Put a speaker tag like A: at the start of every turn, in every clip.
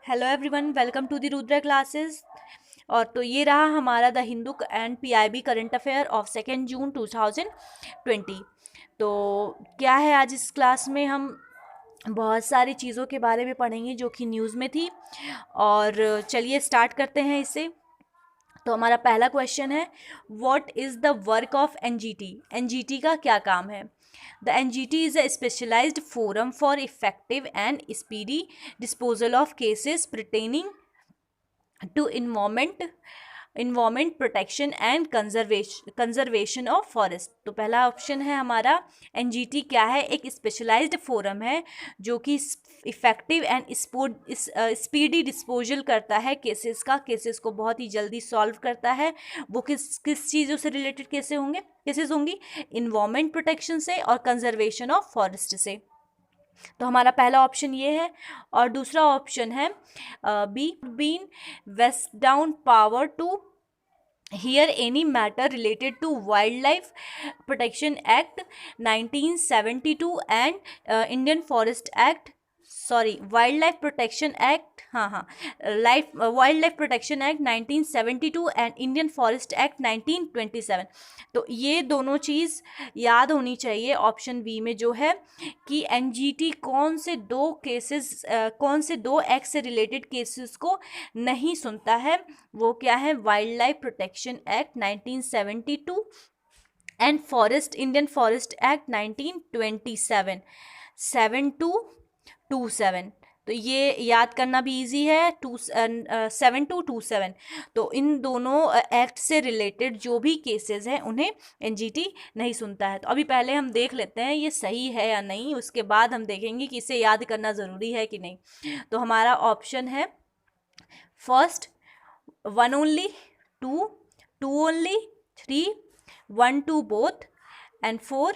A: Hello everyone, welcome to the Rudra classes. और तो ये रहा हमारा the Hindu and PIB current affair of 2 June 2020। तो क्या है, आज इस क्लास में हम बहुत सारी चीज़ों के बारे में पढ़ेंगे जो कि न्यूज़ में थी। और चलिए स्टार्ट करते हैं इससे। तो हमारा पहला क्वेश्चन है, what is the work of NGT. NGT का क्या काम है? The NGT is a specialised forum for effective and speedy disposal of cases pertaining to environment protection and conservation of forest। तो पहला ऑप्शन है हमारा, एनजीटी क्या है? एक स्पेशलाइज्ड फोरम है जो कि इफेक्टिव एंड स्पीडी डिस्पोजल करता है केसेस को बहुत ही जल्दी सॉल्व करता है। वो किस चीज़ों से रिलेटेड केसेस होंगी? इन्वायरमेंट प्रोटेक्शन से और कंजर्वेशन ऑफ फॉरेस्ट से। तो हमारा पहला ऑप्शन ये है। और दूसरा ऑप्शन है B, been vested down power to hear any matter related to wild life protection act 1972 and Indian forest act, sorry, wild life protection act, wild life protection act 1972 and Indian forest act 1927। तो ये दोनों चीज़ याद होनी चाहिए option B में जो है कि एनजीटी कौन से दो एक्ट से रिलेटेड केसेस को नहीं सुनता है। वो क्या है? Wild life protection act 1972 and Indian forest act 1927, 7227। तो ये याद करना भी इजी है, 7227। तो इन दोनों एक्ट से रिलेटेड जो भी केसेस हैं उन्हें एनजीटी नहीं सुनता है। तो अभी पहले हम देख लेते हैं ये सही है या नहीं, उसके बाद हम देखेंगे कि इसे याद करना ज़रूरी है कि नहीं। तो हमारा ऑप्शन है first, 1 only, 2 only, 3 1 2 both and 4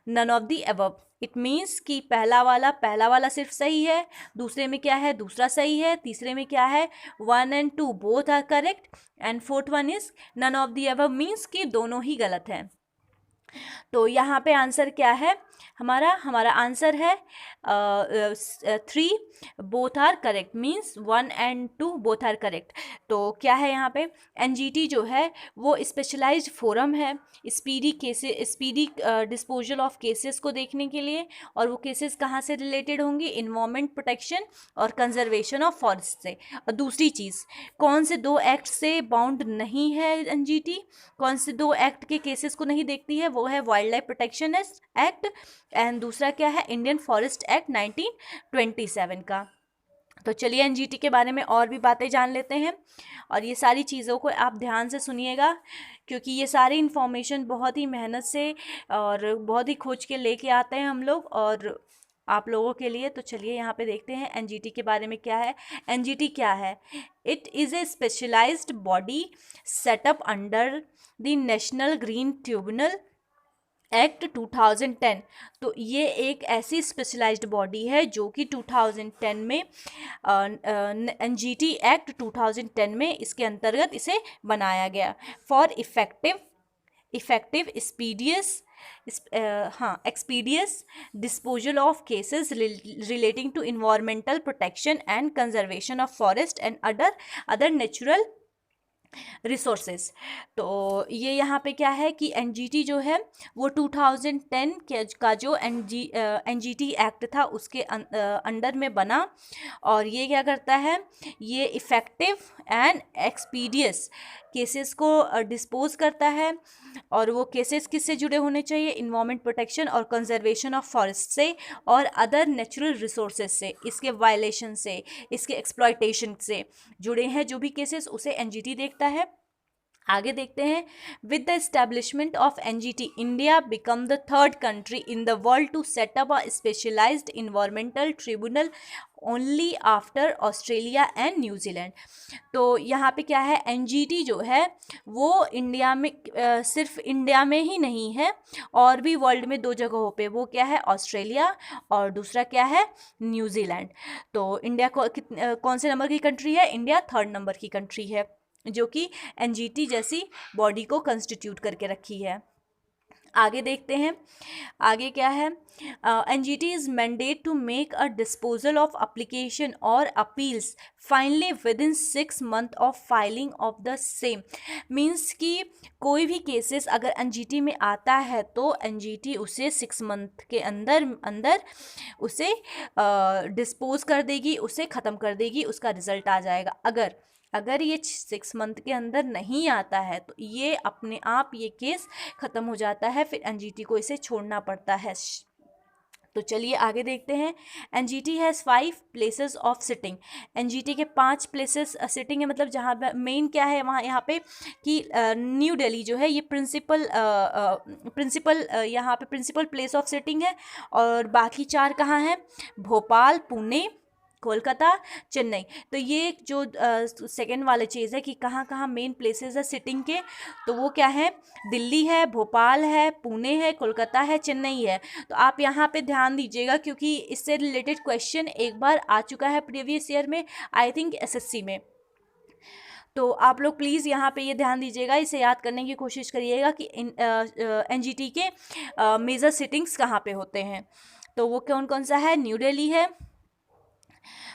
A: none of the above. It means कि पहला वाला सिर्फ सही है, दूसरे में क्या है? दूसरा सही है, तीसरे में क्या है? 1 and 2 both are correct and fourth one is none of the above, means कि दोनों ही गलत हैं। तो यहाँ पे आंसर क्या है हमारा आंसर है 3 both are correct, means 1 and 2 both are correct. तो क्या है यहाँ पे? एनजीटी जो है वो स्पेशलाइज्ड फोरम है स्पीडी डिस्पोजल ऑफ केसेस को देखने के लिए। और वो केसेस कहाँ से रिलेटेड होंगी? इन्वायरमेंट प्रोटेक्शन और कंजर्वेशन ऑफ फॉरेस्ट से। और दूसरी चीज़, कौन से दो एक्ट से बाउंड नहीं है एनजीटी? कौन से दो एक्ट के केसेस को नहीं देखती है? वो है wild life protection act and दूसरा क्या है? इंडियन फॉरेस्ट एक्ट 1927 का। तो चलिए एनजीटी के बारे में और भी बातें जान लेते हैं। और ये सारी चीज़ों को आप ध्यान से सुनिएगा क्योंकि ये सारी इन्फॉर्मेशन बहुत ही मेहनत से और बहुत ही खोज के लेके आते हैं हम लोग और आप लोगों के लिए। तो चलिए यहाँ पे देखते हैं एनजीटी के बारे में क्या है। एनजीटी क्या है? It is a specialised body set up under the national green tribunal act 2010। तो ये एक ऐसी स्पेशलाइज्ड बॉडी है जो कि 2010 में एनजीटी एक्ट 2010 में इसके अंतर्गत इसे बनाया गया for effective expeditious disposal of cases relating to environmental protection and conservation of forest and other natural resources. तो ये यहाँ पे क्या है कि एनजीटी जो है वो 2010 का जो एनजीटी एक्ट था उसके अंडर में बना। और ये क्या करता है? ये इफ़ेक्टिव एंड एक्सपीडियस केसेस को डिस्पोज करता है। और वो केसेस किससे जुड़े होने चाहिए? इन्वायरमेंट प्रोटेक्शन और कंजर्वेशन ऑफ फॉरेस्ट से और अदर नेचुरल रिसोर्सेज से, इसके वायलेशन से, इसके एक्सप्लॉयटेशन से जुड़े हैं जो भी केसेस, उसे एनजीटी देखता है। आगे देखते हैं, with the establishment of NGT India become the third country in the world to set up a specialised environmental tribunal only after Australia and New Zealand. तो यहाँ पे क्या है? एनजीटी जो है वो इंडिया में सिर्फ इंडिया में ही नहीं है और भी वर्ल्ड में 2 जगहों पे। वो क्या है? ऑस्ट्रेलिया और दूसरा क्या है? न्यूजीलैंड। तो इंडिया कौन से नंबर की कंट्री है? इंडिया 3rd नंबर की कंट्री है जो कि एनजीटी जैसी बॉडी को कंस्टिट्यूट करके रखी है। आगे देखते हैं, आगे क्या है। NGT is mandate to make a disposal of application और appeals finally within 6 months of filing of the same. Means कि कोई भी केसेस अगर एनजीटी में आता है तो एनजीटी उसे 6 month के अंदर अंदर उसे डिस्पोज कर देगी, उसे ख़त्म कर देगी, उसका रिजल्ट आ जाएगा। अगर अगर ये 6 month के अंदर नहीं आता है तो ये अपने आप ये केस ख़त्म हो जाता है, फिर एनजीटी को इसे छोड़ना पड़ता है। तो चलिए आगे देखते हैं। NGT has 5 places of sitting. NGT के 5 प्लेसेस सिटिंग है, मतलब जहाँ पे मेन क्या है वहाँ यहाँ पे कि न्यू दिल्ली जो है ये प्रिंसिपल यहाँ पे प्रिंसिपल प्लेस ऑफ सिटिंग है। और बाकी 4 कहाँ हैं? भोपाल, पुणे, कोलकाता, चेन्नई। तो ये जो सेकेंड वाला चीज़ है कि कहाँ कहाँ मेन प्लेसेस है सिटिंग के, तो वो क्या है? दिल्ली है, भोपाल है, पुणे है, कोलकाता है, चेन्नई है। तो आप यहाँ पे ध्यान दीजिएगा क्योंकि इससे रिलेटेड क्वेश्चन एक बार आ चुका है प्रीवियस ईयर में, आई थिंक एसएससी में। तो आप लोग प्लीज़ यहाँ पे ये ध्यान दीजिएगा, इसे याद करने की कोशिश करिएगा कि एनजीटी के मेजर सिटिंग्स कहाँ पे होते हैं। तो वो कौन कौन सा है? न्यू दिल्ली है,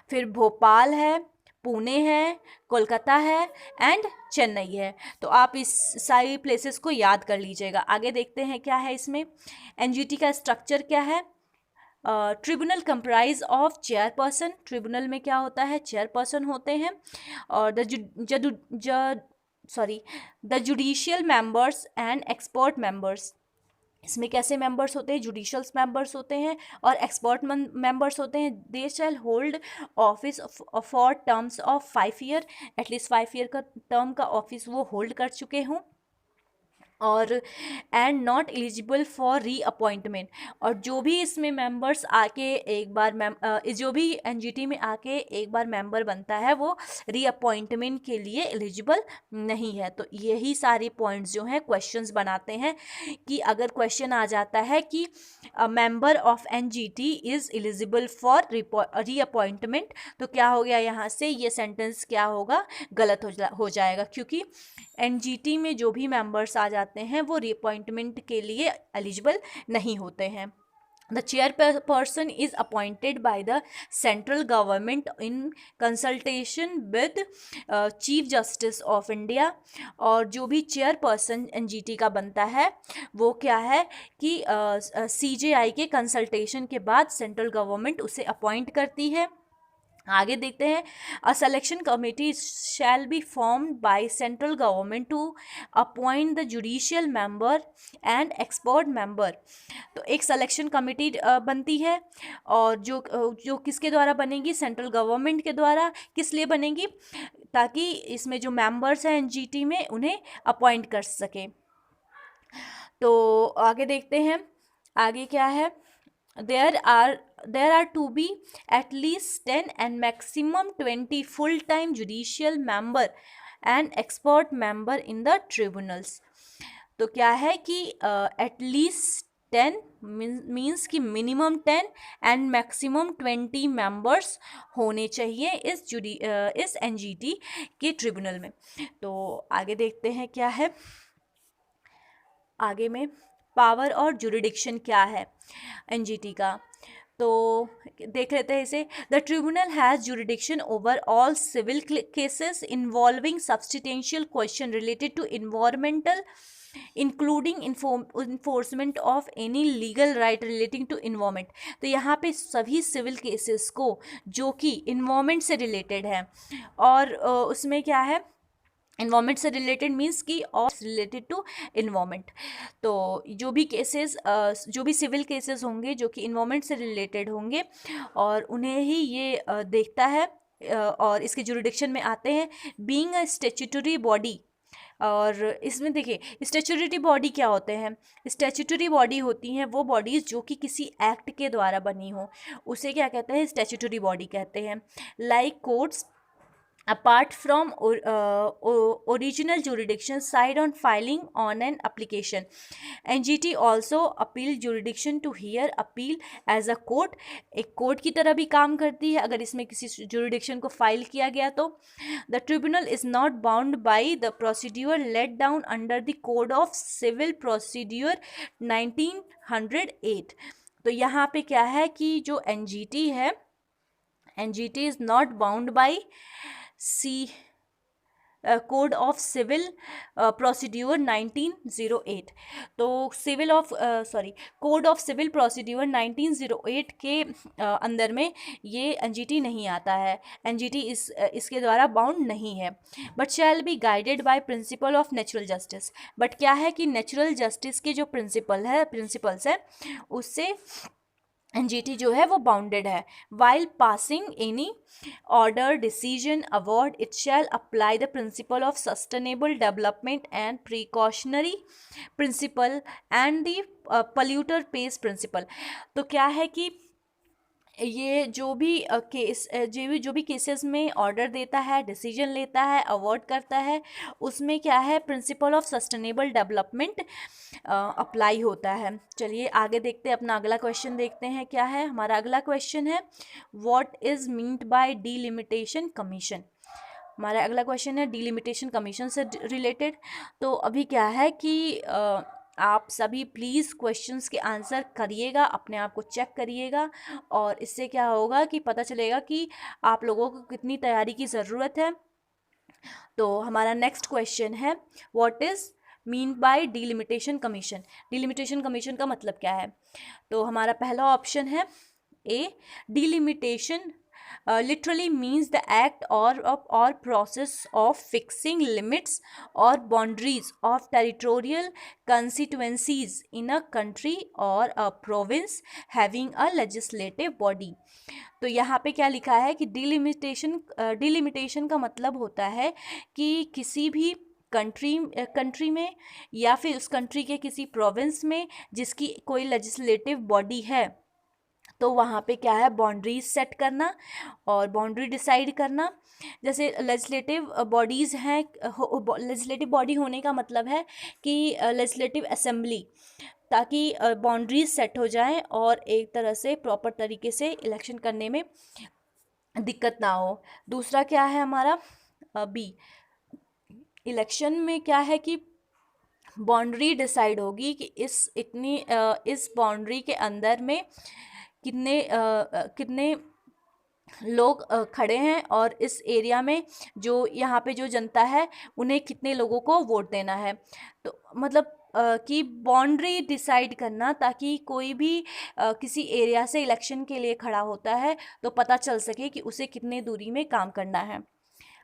A: फिर भोपाल है, पुणे है, कोलकाता है एंड चेन्नई है। तो आप इस सारी प्लेसेस को याद कर लीजिएगा। आगे देखते हैं क्या है इसमें। एनजीटी का स्ट्रक्चर क्या है? Tribunal comprise of chairperson. Tribunal में क्या होता है? चेयरपर्सन होते हैं। और the judicial members and expert members. इसमें कैसे मेंबर्स होते हैं? जुडिशल्स मेंबर्स होते हैं और एक्सपर्ट मेंबर्स होते हैं। They shall hold office for terms of 5 year, at least 5 year का टर्म का ऑफिस वो होल्ड कर चुके हों। और and not eligible for reappointment. और जो भी इसमें मेंबर्स आके एक बार जो भी एनजीटी में आके एक बार मेंबर बनता है वो रीअपॉइंटमेंट के लिए एलिजिबल नहीं है। तो यही सारे पॉइंट्स जो हैं क्वेश्चंस बनाते हैं कि अगर क्वेश्चन आ जाता है कि member of NGT is eligible for reappointment, तो क्या हो गया यहाँ से? ये सेंटेंस क्या होगा? गलत हो जाएगा, क्योंकि एनजीटी में जो भी मेंबर्स आ जाते हैं वो रीअपॉइंटमेंट के लिए एलिजिबल नहीं होते हैं। The chairperson is appointed by the central government in consultation with chief justice of India. और जो भी चेयरपर्सन एनजीटी का बनता है वो क्या है कि सीजेआई के कंसल्टेशन के बाद सेंट्रल गवर्नमेंट उसे अपॉइंट करती है। आगे देखते हैं। A selection committee shall be formed by central government to appoint the judicial member and expert member. तो एक सिलेक्शन कमेटी बनती है और जो किसके द्वारा बनेगी? सेंट्रल गवर्नमेंट के द्वारा। किस लिए बनेगी? ताकि इसमें जो मेंबर्स हैं एनजीटी में उन्हें अपॉइंट कर सके। तो आगे देखते हैं, आगे क्या है। There are to be at least 10 and maximum 20 full-time judicial member and expert member in the tribunals। तो क्या है कि at least 10 मीन्स कि मिनिमम 10 एंड मैक्सिमम 20 मेंबर्स होने चाहिए इस एनजीटी के ट्रिब्यूनल में। तो आगे देखते हैं क्या है। आगे में पावर और जुरिडिक्शन क्या है एनजीटी का, तो देख लेते हैं इसे। The tribunal has jurisdiction over all civil cases involving substantial question related to environmental including enforcement of any legal right relating to environment. तो यहाँ पे सभी सिविल केसेस को जो कि इन्वायरमेंट से रिलेटेड है, और उसमें क्या है? इन्वायरमेंट से रिलेटेड मीन्स कि और रिलेटेड टू इन्वायरमेंट। तो जो भी केसेस जो भी सिविल केसेस होंगे जो कि इन्वायरमेंट से रिलेटेड होंगे और उन्हें ही ये देखता है और इसके जुरिडिक्शन में आते हैं। Being a statutory body. और इसमें देखिए स्टैट्यूटरी बॉडी क्या होते हैं? स्टैट्यूटरी बॉडी होती हैं वो बॉडीज़ जो कि किसी एक्ट के द्वारा बनी हो, उसे क्या कहते हैं? स्टैट्यूटरी बॉडी कहते हैं। Like courts, apart from original jurisdiction side on filing on an application. NGT also appeal jurisdiction to hear appeal as a court, एक कोर्ट की तरह भी काम करती है अगर इसमें किसी जुरिडिक्शन को फाइल किया गया तो. The tribunal is not bound by the procedure laid down under the Code of Civil Procedure 1908. तो यहाँ पे क्या है कि जो NGT है, NGT is not bound by code of civil procedure 1908. तो कोड ऑफ सिविल प्रोसीड्यूर 1908 के अंदर में ये एनजीटी नहीं आता है. एनजीटी इसके द्वारा बाउंड नहीं है. But shall be guided by principle of natural justice. But क्या है कि नेचुरल जस्टिस के जो प्रिंसिपल्स है उससे एनजीटी जो है वो बाउंडेड है. While passing any order decision award it shall apply the principle of sustainable development and precautionary principle and the polluter pays principle. तो क्या है कि ये जो भी केसेस में ऑर्डर देता है, डिसीजन लेता है, अवार्ड करता है, उसमें क्या है principal of sustainable development apply होता है. चलिए आगे देखते हैं, अपना अगला क्वेश्चन देखते हैं क्या है. हमारा अगला क्वेश्चन है what is meant by delimitation commission. हमारा अगला क्वेश्चन है डीलिमिटेशन कमीशन से रिलेटेड. तो अभी क्या है कि आप सभी प्लीज़ क्वेश्चंस के आंसर करिएगा, अपने आप को चेक करिएगा, और इससे क्या होगा कि पता चलेगा कि आप लोगों को कितनी तैयारी की ज़रूरत है. तो हमारा नेक्स्ट क्वेश्चन है what is mean by delimitation commission. Delimitation commission का मतलब क्या है. तो हमारा पहला ऑप्शन है ए, delimitation literally means the act or process of fixing limits or boundaries of territorial constituencies in a country or a province having a legislative body. तो यहाँ पे क्या लिखा है कि डिलिमिटेशन का मतलब होता है कि किसी भी कंट्री में या फिर उस कंट्री के किसी प्रोविंस में जिसकी कोई लेजिस्लेटिव बॉडी है, तो वहाँ पे क्या है बाउंड्रीज सेट करना और बाउंड्री डिसाइड करना. जैसे लेजिस्लेटिव बॉडीज़ हैं, लेजिस्लेटिव बॉडी होने का मतलब है कि लेजिस्लेटिव असेंबली, ताकि बाउंड्रीज सेट हो जाएं और एक तरह से प्रॉपर तरीके से इलेक्शन करने में दिक्कत ना हो. दूसरा क्या है हमारा बी, इलेक्शन में क्या है कि बाउंड्री डिसाइड होगी कि इस बाउंड्री के अंदर में कितने लोग खड़े हैं और इस एरिया में जो यहाँ पे जो जनता है उन्हें कितने लोगों को वोट देना है. तो मतलब कि बाउंड्री डिसाइड करना, ताकि कोई भी किसी एरिया से इलेक्शन के लिए खड़ा होता है तो पता चल सके कि उसे कितने दूरी में काम करना है.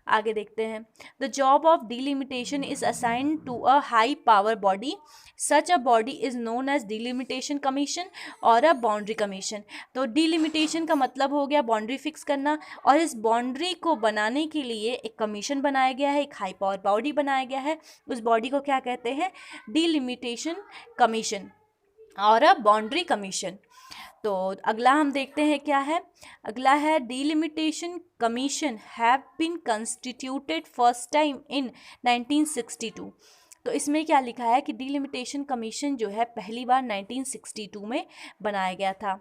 A: आगे देखते हैं. The job of delimitation is assigned to a high power body. Such a body is known as delimitation commission और अ बाउंड्री कमीशन. तो डिलिमिटेशन का मतलब हो गया बाउंड्री फिक्स करना, और इस बाउंड्री को बनाने के लिए एक कमीशन बनाया गया है, एक हाई पावर बॉडी बनाया गया है. उस बॉडी को क्या कहते हैं, डिलिमिटेशन कमीशन और अ बाउंड्री कमीशन. तो अगला हम देखते हैं क्या है. अगला है delimitation commission have been constituted first time in 1962. तो इसमें क्या लिखा है कि डिलिमिटेशन कमीशन जो है पहली बार 1962 में बनाया गया था.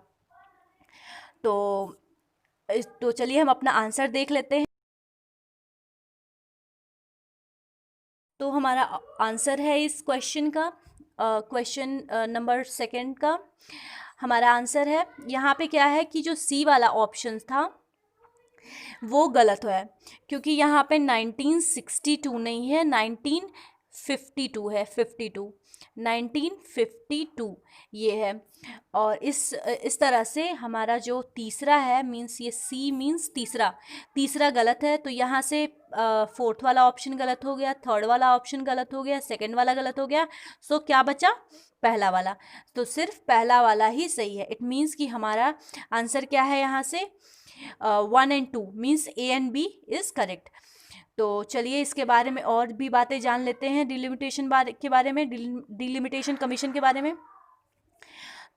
A: तो चलिए हम अपना आंसर देख लेते हैं. तो हमारा आंसर है इस क्वेश्चन का, क्वेश्चन नंबर 2 का हमारा आंसर है. यहाँ पे क्या है कि जो सी वाला ऑप्शन था वो गलत है, क्योंकि यहाँ पे 1962 नहीं है, 1952 है. 1952 ये है. और इस तरह से हमारा जो तीसरा है मीन्स ये सी मीन्स तीसरा गलत है. तो यहाँ से 4th वाला ऑप्शन गलत हो गया, 3rd वाला ऑप्शन गलत हो गया, 2nd वाला गलत हो गया. सो क्या बचा, पहला वाला. तो सिर्फ पहला वाला ही सही है. इट मीन्स कि हमारा आंसर क्या है यहाँ से 1 and 2 means A and B is correct. तो चलिए इसके बारे में और भी बातें जान लेते हैं डिलिमिटेशन के बारे में, डिलिमिटेशन कमीशन के बारे में.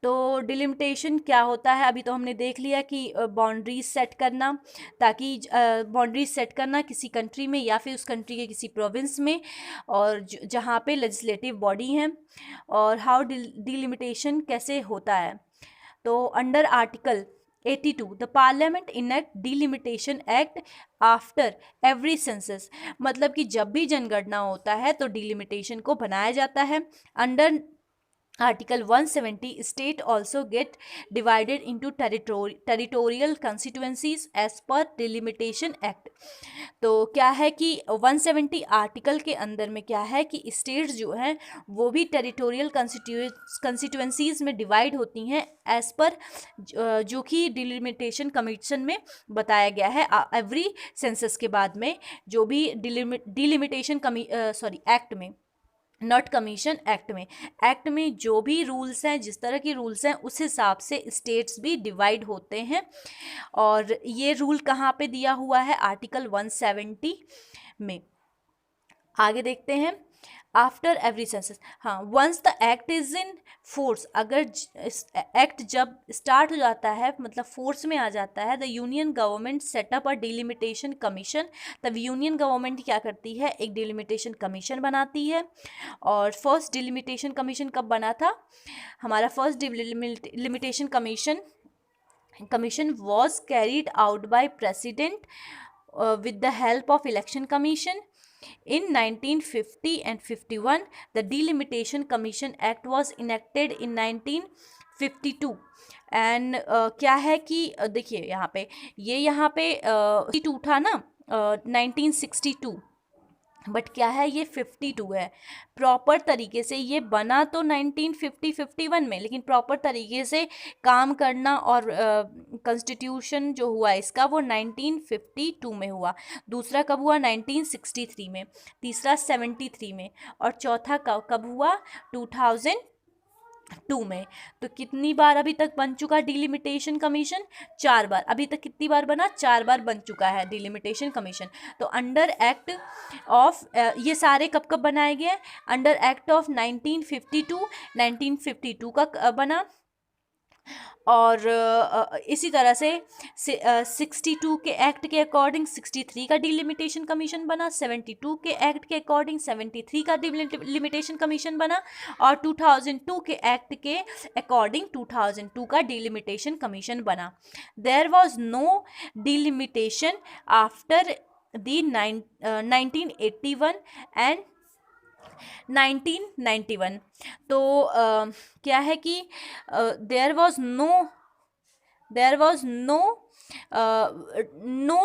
A: तो डिलिमिटेशन क्या होता है, अभी तो हमने देख लिया कि बाउंड्रीज सेट करना, ताकि बाउंड्रीज सेट करना किसी कंट्री में या फिर उस कंट्री के किसी प्रोविंस में, और जहाँ पे लेजिस्लेटिव बॉडी हैं। और हाउ डिलिमिटेशन कैसे होता है, तो under article 82 the parliament enact delimitation act after every census, मतलब कि जब भी जनगणना होता है तो डिलिमिटेशन को बनाया जाता है। Under Article 170 state also get divided into territorial constituencies as per delimitation act। तो क्या है कि 170 आर्टिकल के अंदर में क्या है कि स्टेट्स जो हैं वो भी टेरिटोरियल कंस्टिट्यूएंसीज में डिवाइड होती हैं एज पर जो कि डिलिमिटेशन कमीशन में बताया गया है। एवरी सेंसस के बाद में जो भी डिलिमिटेशन एक्ट में, नॉट कमीशन, एक्ट में जो भी रूल्स हैं, जिस तरह के रूल्स हैं उस हिसाब से स्टेट्स भी डिवाइड होते हैं। और ये रूल कहाँ पे दिया हुआ है, आर्टिकल 170 में। आगे देखते हैं, आफ्टर एवरी सेंसस, हाँ, once the act is in force, अगर एक्ट जब स्टार्ट हो जाता है, मतलब फोर्स में आ जाता है, the union government set up a delimitation commission, तब यूनियन गवर्नमेंट क्या करती है, एक डिलिमिटेशन कमीशन बनाती है। और फर्स्ट डिलिमिटेशन कमीशन कब बना था, हमारा first delimitation commission was carried out by president with the help of election commission in 1950 and 51। the delimitation commission act was enacted in 1952 and क्या है कि देखिए यहाँ पे 52 था ना, 1962, बट क्या है ये 52 है। प्रॉपर तरीके से ये बना तो 1950-51 में, लेकिन प्रॉपर तरीके से काम करना और कॉन्स्टिट्यूशन जो हुआ इसका वो 1952 में हुआ। दूसरा कब हुआ, 1963 में। तीसरा 73 में। और चौथा कब हुआ, 2002 में। तो कितनी बार अभी तक बन चुका डिलिमिटेशन कमीशन, 4 बार। अभी तक कितनी बार बना, 4 बार बन चुका है डिलिमिटेशन कमीशन। तो अंडर एक्ट ऑफ ये सारे कब कब बनाए गए, अंडर एक्ट ऑफ 1952 का बना। और इसी तरह से 62 के एक्ट के अकॉर्डिंग 63 का डिलिमिटेशन कमीशन बना, 72 के एक्ट के अकॉर्डिंग 73 का डिलिमिटेशन कमीशन बना, और 2002 के एक्ट के अकॉर्डिंग 2002 का डिलिमिटेशन कमीशन बना। There was no delimitation after the 1981 and 1991। तो क्या है कि there was no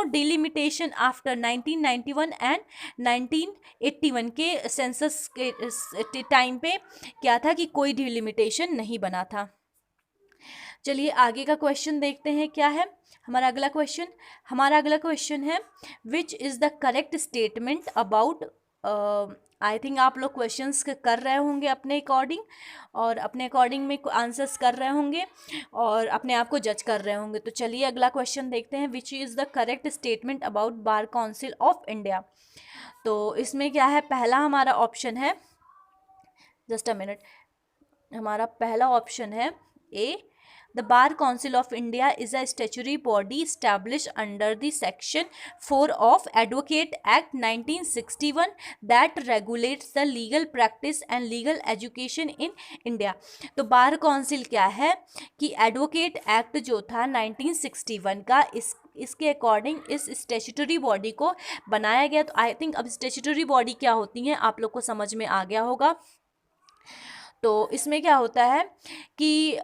A: delimitation after 1991 and 1981 के सेंसस के टाइम पे क्या था कि कोई डिलिमिटेशन नहीं बना था। चलिए आगे का क्वेश्चन देखते हैं क्या है हमारा अगला क्वेश्चन है which is the correct statement about, I think आप लोग क्वेश्चंस कर रहे होंगे अपने अकॉर्डिंग, और अपने अकॉर्डिंग में आंसर्स कर रहे होंगे और अपने आप को जज कर रहे होंगे। तो चलिए अगला क्वेश्चन देखते हैं, which is the correct statement about bar council of India. तो इसमें क्या है, पहला हमारा ऑप्शन है, जस्ट अ मिनट, हमारा पहला ऑप्शन है ए, The Bar Council of India is a statutory body established under the Section 4 of Advocate Act 1961 that regulates the legal practice and legal education in India। तो bar council क्या है कि advocate act जो था 1961 का, इसके according इस statutory body को बनाया गया। तो आई थिंक अब स्टैट्यूटरी बॉडी क्या होती हैं आप लोग को समझ में आ गया होगा। तो इसमें क्या होता है कि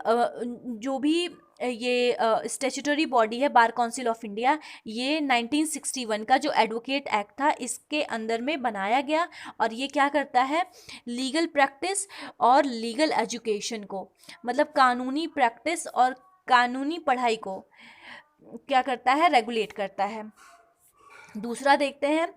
A: जो भी ये स्टैट्यूटरी बॉडी है बार काउंसिल ऑफ इंडिया, ये 1961 का जो एडवोकेट एक्ट था इसके अंदर में बनाया गया, और ये क्या करता है, लीगल प्रैक्टिस और लीगल एजुकेशन को, मतलब कानूनी प्रैक्टिस और कानूनी पढ़ाई को क्या करता है, रेगुलेट करता है। दूसरा देखते हैं,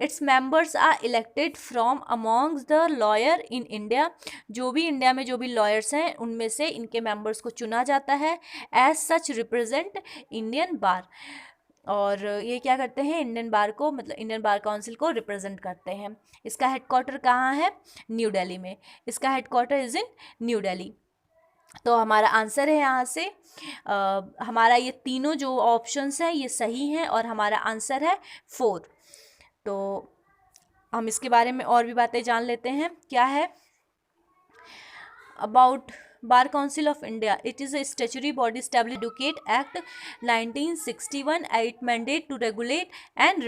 A: its members are elected from amongst the lawyer in India, जो भी इंडिया में जो भी लॉयर्स हैं उनमें से इनके मेंबर्स को चुना जाता है। एज सच रिप्रेजेंट इंडियन बार, और ये क्या करते हैं, इंडियन बार को, मतलब इंडियन बार काउंसिल को रिप्रेजेंट करते हैं। इसका हेडक्वार्टर कहाँ है, न्यू दिल्ली में, इसका headquarter is in new Delhi. तो हमारा आंसर है यहाँ से हमारा ये तीनों जो ऑप्शंस हैं ये सही हैं और हमारा आंसर है 4। तो हम इसके बारे में और भी बातें जान लेते हैं। क्या है about bar council of India? It is a statutory body established Educate Act 1961. It mandate to regulate and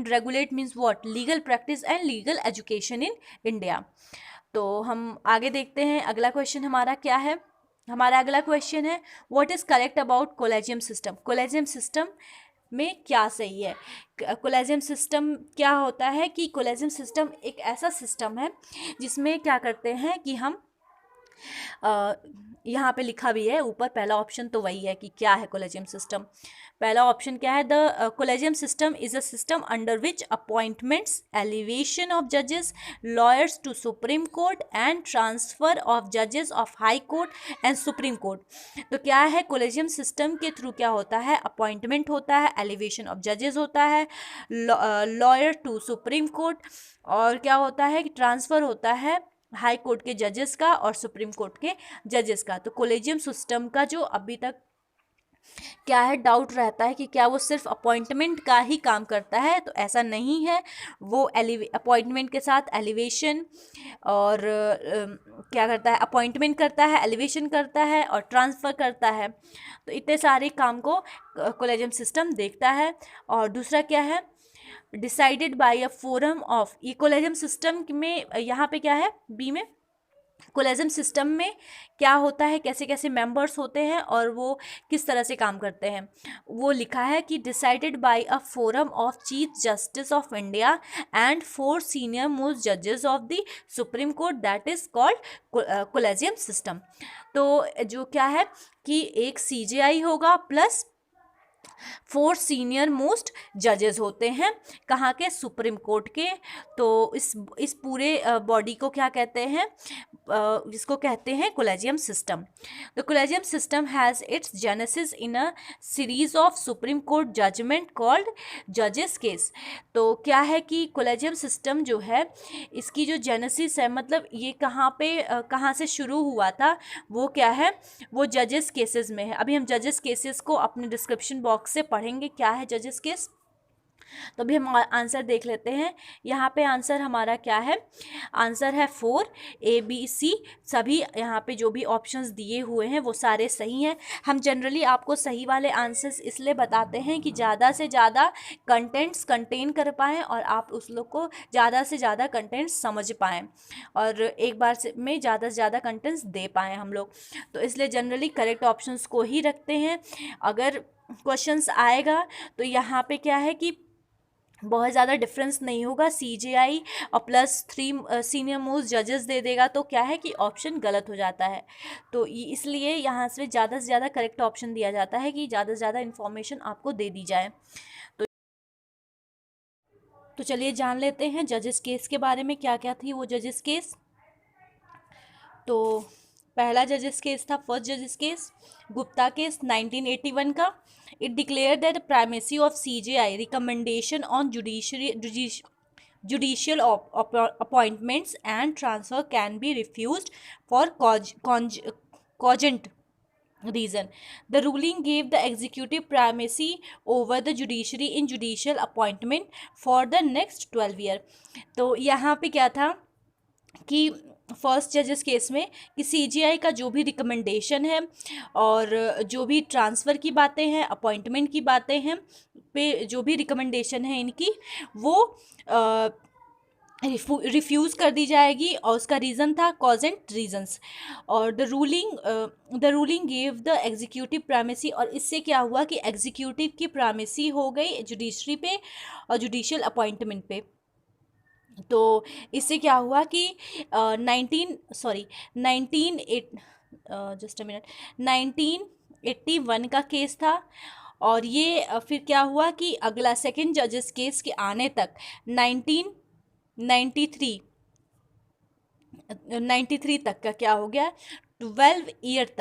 A: regulate means what? Legal practice and legal education in India. तो हम आगे देखते हैं अगला क्वेश्चन हमारा क्या है। हमारा अगला क्वेश्चन है what is correct about collegium system? Collegium system में क्या सही है? कोलेजियम सिस्टम क्या होता है कि कोलेजियम सिस्टम एक ऐसा सिस्टम है जिसमें क्या करते हैं कि हम यहाँ पे लिखा भी है ऊपर, पहला ऑप्शन तो वही है कि क्या है कोलेजियम सिस्टम। पहला ऑप्शन क्या है? The collegium system is a system under which appointments, elevation of जजेस, lawyers to supreme Court and transfer of जजेस of high court and supreme court. तो क्या है कोलेजियम सिस्टम के थ्रू क्या होता है? अपॉइंटमेंट होता है, एलिवेशन ऑफ जजेस होता है, लॉयर टू सुप्रीम कोर्ट, और क्या होता है कि ट्रांसफ़र होता है हाई कोर्ट के जजेस का और सुप्रीम कोर्ट के जजेस का। तो कोलेजियम सिस्टम का जो अभी तक क्या है डाउट रहता है कि क्या वो सिर्फ अपॉइंटमेंट का ही काम करता है, तो ऐसा नहीं है। वो अपॉइंटमेंट के साथ एलिवेशन और क्या करता है? अपॉइंटमेंट करता है, एलिवेशन करता है और ट्रांसफ़र करता है। तो इतने सारे काम को कोलेजियम सिस्टम देखता है। और दूसरा क्या है? Decided by a forum of, ये कोलेजियम सिस्टम में यहाँ पे क्या है बी में? कोलेजियम सिस्टम में क्या होता है, कैसे कैसे मेंबर्स होते हैं और वो किस तरह से काम करते हैं, वो लिखा है कि decided by a forum of Chief justice of India and 4 senior most जजेस of the Supreme Court, that is called collegium system. तो जो क्या है कि एक सीजेआई होगा प्लस 4 सीनियर मोस्ट जजेस होते हैं, कहाँ के? सुप्रीम कोर्ट के। तो इस पूरे बॉडी को क्या कहते हैं? जिसको कहते हैं collegium system. The collegium system has its genesis in a series of supreme court judgement called जजेस केस। तो क्या है कि कोलेजियम सिस्टम जो है इसकी जो जेनेसिस है, मतलब ये कहाँ पे कहाँ से शुरू हुआ था, वो क्या है? वो जजेस केसेस में है। अभी हम जजेस केसेस को अपने डिस्क्रिप्शन बॉक्स से पढ़ेंगे क्या है जजेस केस। तो अभी हम आंसर देख लेते हैं। यहाँ पे आंसर हमारा क्या है? आंसर है 4 ABC। सभी यहाँ पे जो भी ऑप्शंस दिए हुए हैं वो सारे सही हैं। हम जनरली आपको सही वाले आंसर्स इसलिए बताते हैं कि ज़्यादा से ज़्यादा कंटेंट्स कंटेन कर पाएँ और आप उस लोग को ज़्यादा से ज़्यादा कंटेंट्स समझ पाएँ और एक बार में ज़्यादा से ज़्यादा कंटेंट्स दे पाएँ हम लोग। तो इसलिए जनरली करेक्ट ऑप्शंस को ही रखते हैं। अगर क्वेश्चंस आएगा तो यहाँ पे क्या है कि बहुत ज़्यादा डिफरेंस नहीं होगा, सीजेआई और प्लस 3 सीनियर मोस्ट जजेस दे देगा तो क्या है कि ऑप्शन गलत हो जाता है। तो इसलिए यहाँ से ज़्यादा करेक्ट ऑप्शन दिया जाता है कि ज़्यादा से ज़्यादा इन्फॉर्मेशन आपको दे दी जाए। तो चलिए जान लेते हैं जजेस केस के बारे में, क्या क्या थी वो जजेस केस। तो पहला जजेस केस था, फर्स्ट जजेस केस गुप्ता केस 1981 का। It declare that primacy of CJI recommendation on judicial appointments and transfer can be refused for cogent reason. The ruling gave the executive primacy over the judiciary in judicial appointment for the next 12 year. तो यहाँ पे क्या था कि first जजेस case में कि CGI का जो भी रिकमेंडेशन है और जो भी ट्रांसफ़र की बातें हैं, अपॉइंटमेंट की बातें हैं पे जो भी रिकमेंडेशन है इनकी, वो रिफ्यूज़ कर दी जाएगी और उसका रीज़न था कॉजेंट रीजंस। और the ruling gave the executive primacy, और इससे क्या हुआ कि एग्जीक्यूटिव की प्राइमेसी हो गई जुडिशरी पे और जुडिशियल अपॉइंटमेंट पे। तो इससे क्या हुआ कि 1981 का केस था। और ये फिर क्या हुआ कि अगला सेकंड जजेस केस के आने तक 1993 तक का क्या हो गया, 12 ईयर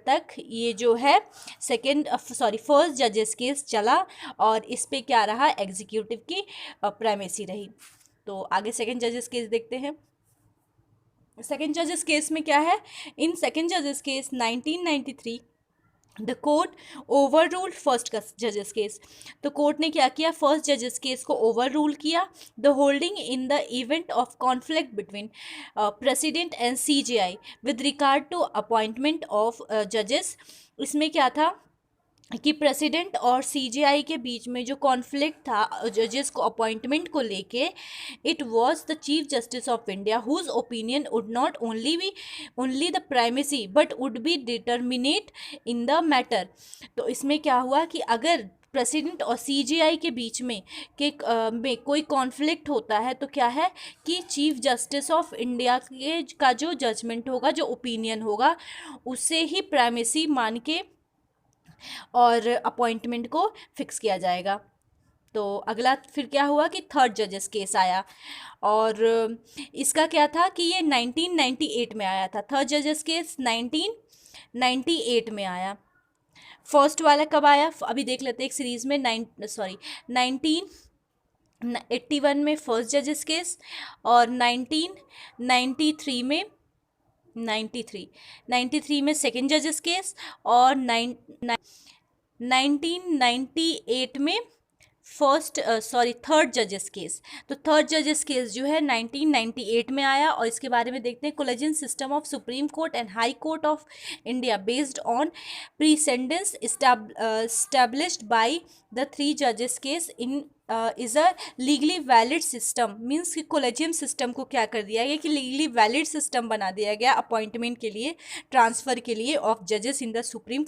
A: तक ये जो है फर्स्ट जजेस केस चला और इस पे क्या रहा, एग्जीक्यूटिव की प्राइमेसी रही। तो आगे सेकंड जजेस केस देखते हैं। सेकेंड जजेस केस में क्या है, इन सेकेंड जजेस case 1993 the court overruled first जजेस केस। तो कोर्ट ने क्या किया, फर्स्ट जजेस केस को ओवर रूल किया। The holding in the event of conflict between president and CJI with regard to appointment of जजेस। इसमें क्या था कि प्रेसिडेंट और CJI के बीच में जो कॉन्फ्लिक्ट था जजेस को अपॉइंटमेंट को लेके, it was the chief justice of India whose opinion would not only the primacy but would be determinate in the matter. तो इसमें क्या हुआ कि अगर प्रेसिडेंट और CJI के बीच में में कोई कॉन्फ्लिक्ट होता है तो क्या है कि चीफ जस्टिस ऑफ इंडिया के का जो जजमेंट होगा, जो ओपिनियन होगा, उससे ही प्राइमेसी मान के और अपॉइंटमेंट को फिक्स किया जाएगा। तो अगला फिर क्या हुआ कि थर्ड जजेस केस आया, और इसका क्या था कि ये 1998 में आया था। थर्ड जजेस केस 1998 में आया। फर्स्ट वाला कब आया, अभी देख लेते हैं एक सीरीज़ में। 1981 में फर्स्ट जजेस केस, और 1993 में 93 में सेकेंड जजेस केस, और 1998 में थर्ड जजेस केस। तो थर्ड जजेस केस जो है 1998 में आया, और इसके बारे में देखते हैं। Collegium system of supreme Court and High Court of India based on precedence established by the three जजेस case in is a legally valid system. Means कि कोलेजियम सिस्टम को क्या कर दिया गया कि लीगली वैलिड सिस्टम बना दिया गया अपॉइंटमेंट के लिए, ट्रांसफ़र के लिए ऑफ जजेस in the Supreme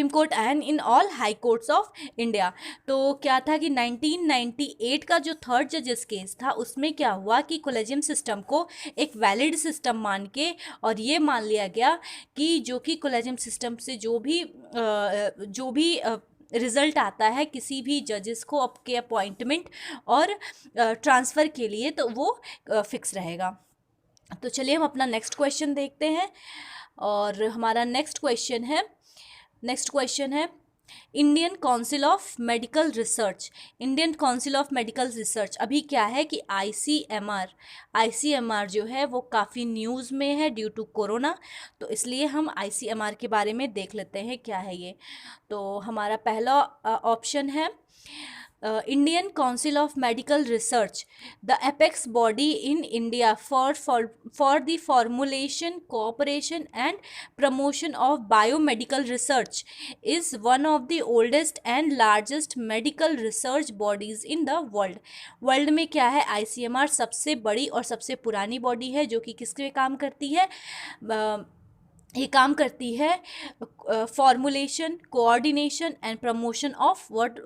A: Court and in all high courts of India. तो क्या था कि 1998 का जो थर्ड जजेस केस था, उसमें क्या हुआ कि कोलेजियम सिस्टम को एक वैलिड सिस्टम मान के, और ये मान लिया गया कि जो कि कोलेजियम सिस्टम से जो भी रिज़ल्ट आता है किसी भी जजेस को आपके अपॉइंटमेंट और ट्रांसफ़र के लिए, तो वो फिक्स रहेगा। तो चलिए हम अपना नेक्स्ट क्वेश्चन देखते हैं, और हमारा नेक्स्ट क्वेश्चन है Indian council of medical research. अभी क्या है कि ICMR जो है वो काफ़ी न्यूज़ में है ड्यू टू कोरोना, तो इसलिए हम ICMR के बारे में देख लेते हैं क्या है ये। तो हमारा पहला ऑप्शन है Indian Council of Medical Research, the apex body in India for the formulation, cooperation and promotion of biomedical research, is one of the oldest and largest medical research bodies in the world. World में क्या है, ICMR सबसे बड़ी और सबसे पुरानी body है जो कि किसके काम करती है, ये काम करती है formulation, coordination and promotion of what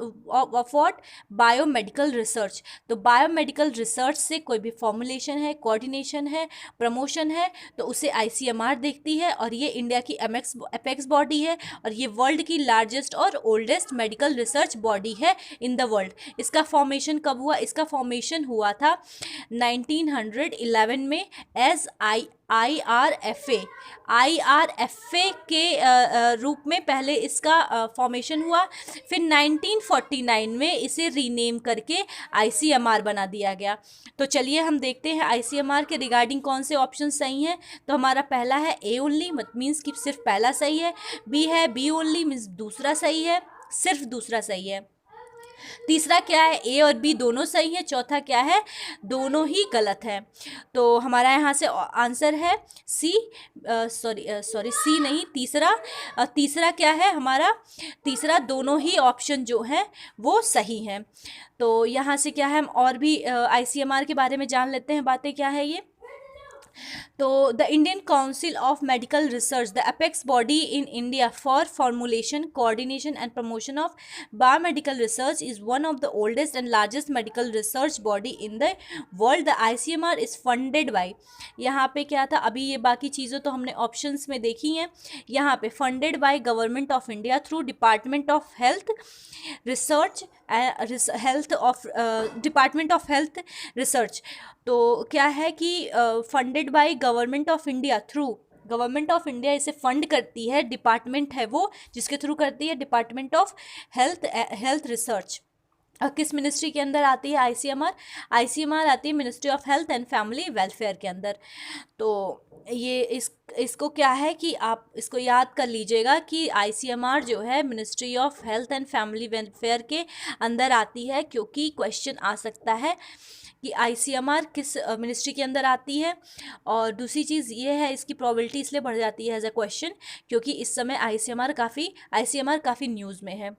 A: biomedical research. तो बायोमेडिकल रिसर्च से कोई भी फॉर्मुलेशन है, कोऑर्डिनेशन है, प्रमोशन है, तो उसे ICMR देखती है, और ये इंडिया की एपेक्स बॉडी है, और ये वर्ल्ड की लार्जेस्ट और ओल्डेस्ट मेडिकल रिसर्च बॉडी है इन द वर्ल्ड। इसका फॉर्मेशन कब हुआ, इसका फॉर्मेशन हुआ था 1911 में एज IRFA के रूप में पहले इसका फॉर्मेशन हुआ। फिर 1949 में इसे रीनेम करके ICMR बना दिया गया। तो चलिए हम देखते हैं ICMR के रिगार्डिंग कौन से ऑप्शन सही हैं। तो हमारा पहला है A ओनली, मीन्स कि सिर्फ पहला सही है। B है B ओनली, मीन्स दूसरा सही है, सिर्फ दूसरा सही है। तीसरा क्या है, A और B दोनों सही है। चौथा क्या है, दोनों ही गलत है। तो हमारा यहाँ से आंसर है C, C नहीं, तीसरा क्या है हमारा, तीसरा दोनों ही ऑप्शन जो हैं वो सही हैं। तो यहाँ से क्या है, हम और भी ICMR के बारे में जान लेते हैं, बातें क्या है ये। तो the Indian council of medical research, the apex body in India for formulation, coordination and promotion of biomedical research, is one of the oldest and largest medical research body in the world. The ICMR is funded by, यहाँ पे क्या था, अभी ये बाकी चीज़ें तो हमने ऑप्शंस में देखी हैं। यहाँ पे funded by government of India through department of health research, department of health research. तो क्या है कि funded by government of India through, government of India इसे फंड करती है, डिपार्टमेंट है वो जिसके थ्रू करती है, डिपार्टमेंट ऑफ हेल्थ रिसर्च। किस मिनिस्ट्री के अंदर आती है आईसीएमआर? आईसीएमआर आती है ministry of health and family welfare के अंदर। तो ये इसको क्या है कि आप इसको याद कर लीजिएगा कि आईसीएमआर जो है ministry of health and family welfare के अंदर आती है, क्योंकि क्वेश्चन आ सकता है कि आईसीएमआर किस मिनिस्ट्री के अंदर आती है। और दूसरी चीज़ ये है, इसकी प्रोबेबिलिटी इसलिए बढ़ जाती है एज अ क्वेश्चन क्योंकि इस समय आईसीएमआर काफ़ी न्यूज़ में है।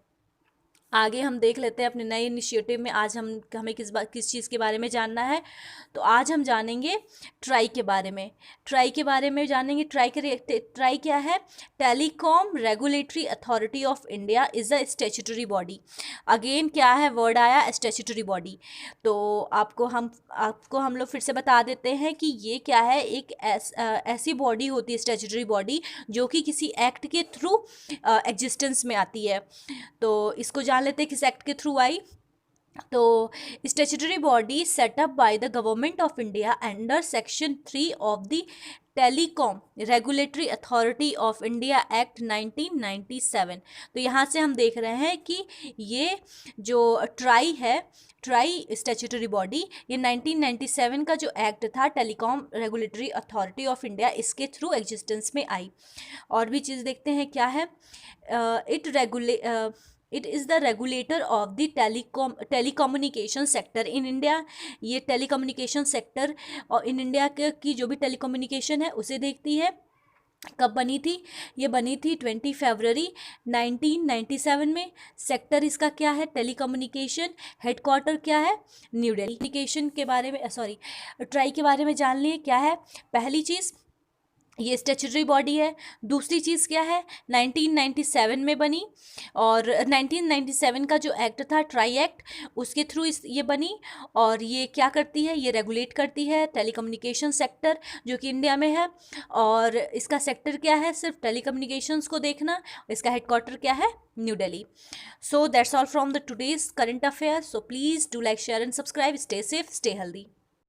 A: आगे हम देख लेते हैं अपने नए इनिशिएटिव में। आज हमें किस चीज़ के बारे में जानना है, तो आज हम जानेंगे ट्राई के बारे में। जानेंगे ट्राई क्या है? Telecom regulatory authority of India is a statutory body. Again क्या है वर्ड आया? Statutory body. तो आपको हम लोग फिर से बता देते हैं कि ये क्या है, एक ऐसी बॉडी होती है स्टैट्यूटरी बॉडी जो कि किसी एक्ट के थ्रू एग्जिस्टेंस में आती है। तो इसको जान लेते हैं किस एक्ट के थ्रू आई। तो statutory body setup by the government of India under section 3 of the telecom regulatory authority of India act 1997। तो यहाँ से हम देख रहे हैं कि ये जो ट्राई स्टैट्यूटरी बॉडी, ये 1997 का जो एक्ट था telecom regulatory authority of India, इसके थ्रू एग्जिस्टेंस में आई। और भी चीज़ देखते हैं क्या है। It is the regulator of the telecommunication sector in India. ये टेलीकम्युनिकेशन सेक्टर और इन इंडिया की जो भी टेलीकम्युनिकेशन है उसे देखती है। कब बनी थी? ये बनी थी 20 फरवरी 1997 में। सेक्टर इसका क्या है? टेलीकम्युनिकेशन। हेडक्वार्टर क्या है? न्यू दिल्ली। कम्युनिकेशन के बारे में ट्राई के बारे में जान लिए क्या है। पहली चीज़ ये स्टैट्यूटरी बॉडी है। दूसरी चीज़ क्या है? 1997 में बनी, और 1997 का जो एक्ट था ट्राई एक्ट, उसके थ्रू ये बनी। और ये क्या करती है? ये रेगुलेट करती है टेलीकम्युनिकेशन सेक्टर जो कि इंडिया में है। और इसका सेक्टर क्या है? सिर्फ टेलीकम्युनिकेशंस को देखना। इसका हेडक्वार्टर क्या है? New Delhi. So that's all from the today's current affair. So please do like, share and subscribe. Stay safe, stay healthy.